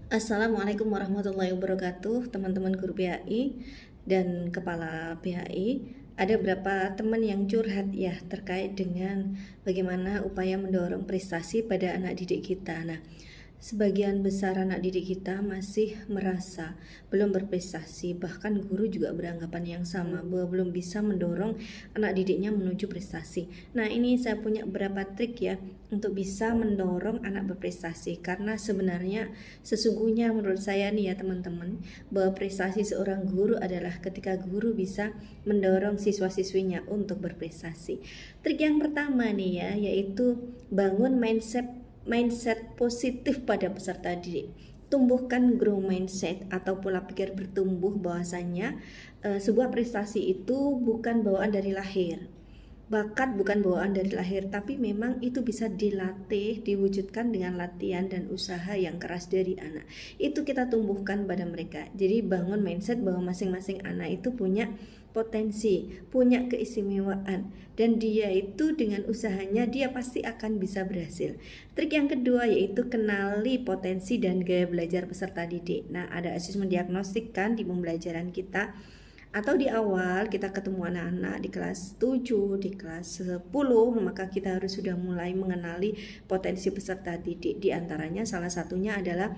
Assalamualaikum warahmatullahi wabarakatuh, teman-teman guru PAI dan kepala PAI. Ada beberapa teman yang curhat ya terkait dengan bagaimana upaya mendorong prestasi pada anak didik kita. Nah, sebagian besar anak didik kita masih merasa belum berprestasi, bahkan guru juga beranggapan yang sama bahwa belum bisa mendorong anak didiknya menuju prestasi. Nah, ini saya punya beberapa trik ya untuk bisa mendorong anak berprestasi, karena sebenarnya sesungguhnya menurut saya nih ya teman-teman, bahwa prestasi seorang guru adalah ketika guru bisa mendorong siswa-siswinya untuk berprestasi. Trik yang pertama nih ya, yaitu bangun mindset positif pada peserta didik. Tumbuhkan grow mindset atau pola pikir bertumbuh bahwasanya sebuah prestasi itu bukan bawaan dari lahir. Bakat bukan bawaan dari lahir, tapi memang itu bisa dilatih, diwujudkan dengan latihan dan usaha yang keras dari anak. Itu kita tumbuhkan pada mereka. Jadi bangun mindset bahwa masing-masing anak itu punya potensi, punya keistimewaan, dan dia itu dengan usahanya dia pasti akan bisa berhasil. Trik yang kedua yaitu kenali potensi dan gaya belajar peserta didik. Nah, ada asesmen diagnostik kan di pembelajaran kita, atau di awal kita ketemu anak-anak di kelas 7, di kelas 10, maka kita harus sudah mulai mengenali potensi peserta didik. Di antaranya salah satunya adalah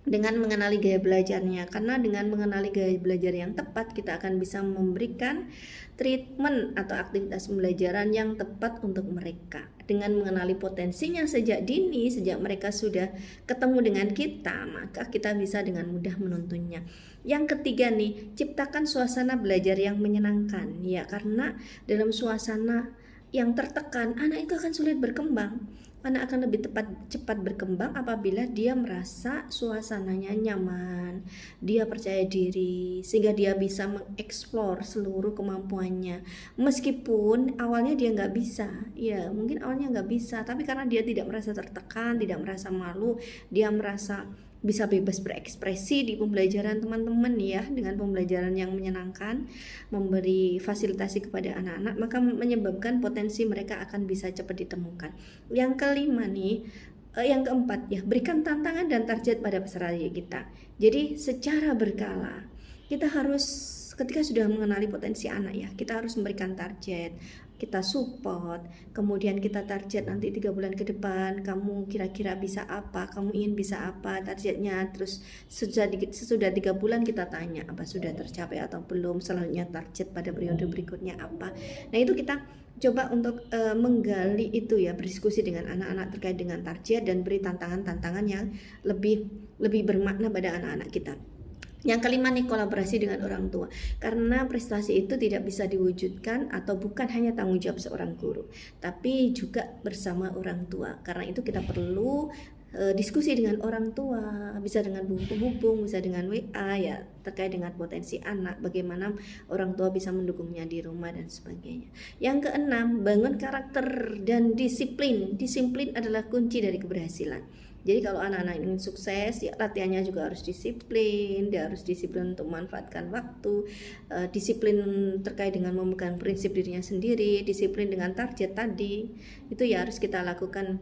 dengan mengenali gaya belajarnya, karena dengan mengenali gaya belajar yang tepat kita akan bisa memberikan treatment atau aktivitas pembelajaran yang tepat untuk mereka. Dengan mengenali potensinya sejak dini, sejak mereka sudah ketemu dengan kita, maka kita bisa dengan mudah menuntunnya. Yang ketiga nih, ciptakan suasana belajar yang menyenangkan ya, karena dalam suasana yang tertekan anak itu akan sulit berkembang. Anak akan lebih cepat berkembang apabila dia merasa suasananya nyaman, dia percaya diri, sehingga dia bisa mengeksplor seluruh kemampuannya. Meskipun awalnya dia nggak bisa, ya mungkin awalnya nggak bisa, tapi karena dia tidak merasa tertekan, tidak merasa malu, dia merasa bisa bebas berekspresi di pembelajaran teman-teman ya, dengan pembelajaran yang menyenangkan, memberi fasilitasi kepada anak-anak, maka menyebabkan potensi mereka akan bisa cepat ditemukan. Yang kelima nih, yang keempat ya, berikan tantangan dan target pada peserta kita. Jadi secara berkala kita harus, ketika sudah mengenali potensi anak ya, kita harus memberikan target, kita support, kemudian kita target nanti 3 bulan ke depan kamu kira-kira bisa apa, kamu ingin bisa apa targetnya. Terus sesudah 3 bulan kita tanya apa sudah tercapai atau belum, selanjutnya target pada periode berikutnya apa. Nah itu kita coba untuk menggali itu ya, berdiskusi dengan anak-anak terkait dengan target dan beri tantangan-tantangan yang lebih bermakna pada anak-anak kita. Yang kelima nih, kolaborasi dengan orang tua, karena prestasi itu tidak bisa diwujudkan atau bukan hanya tanggung jawab seorang guru, tapi juga bersama orang tua. Karena itu kita perlu diskusi dengan orang tua, bisa dengan hubung, bisa dengan WA ya, terkait dengan potensi anak, bagaimana orang tua bisa mendukungnya di rumah dan sebagainya. Yang keenam, bangun karakter dan disiplin. Disiplin adalah kunci dari keberhasilan. Jadi kalau anak-anak ingin sukses, ya latihannya juga harus disiplin. Dia harus disiplin untuk memanfaatkan waktu, disiplin terkait dengan memegang prinsip dirinya sendiri, disiplin dengan target tadi. Itu ya harus kita lakukan,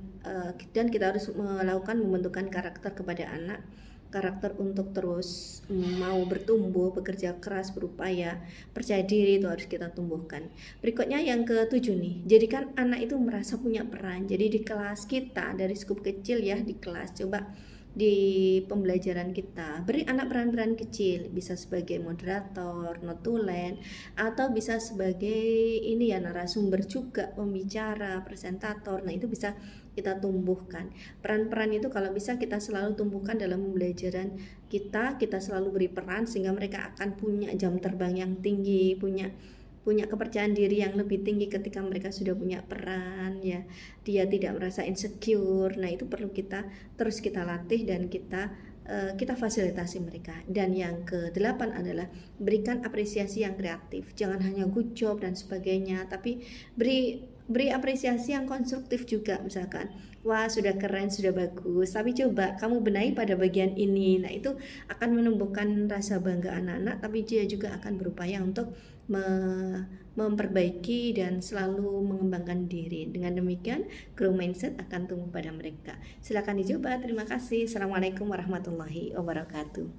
dan kita harus melakukan membentukkan karakter kepada anak, karakter untuk terus mau bertumbuh, bekerja keras, berupaya, percaya diri, itu harus kita tumbuhkan. Berikutnya yang ketujuh nih, jadikan anak itu merasa punya peran. Jadi di kelas kita, dari skup kecil ya, di kelas coba di pembelajaran kita beri anak peran-peran kecil, bisa sebagai moderator, notulen, atau bisa sebagai ini ya, narasumber juga, pembicara, presentator. Nah itu bisa kita tumbuhkan. Peran-peran itu kalau bisa kita selalu tumbuhkan dalam pembelajaran kita selalu beri peran, sehingga mereka akan punya jam terbang yang tinggi, punya kepercayaan diri yang lebih tinggi ketika mereka sudah punya peran ya, dia tidak merasa insecure. Nah itu perlu kita terus kita latih dan kita fasilitasi mereka. Dan yang ke-8 adalah berikan apresiasi yang kreatif. Jangan hanya good job dan sebagainya, tapi beri beri apresiasi yang konstruktif juga, misalkan wah sudah keren, sudah bagus, tapi coba kamu benahi pada bagian ini. Nah itu akan menumbuhkan rasa bangga anak-anak, tapi dia juga akan berupaya untuk memperbaiki dan selalu mengembangkan diri. Dengan demikian growth mindset akan tumbuh pada mereka. Silakan dicoba. Terima kasih. Assalamualaikum warahmatullahi wabarakatuh.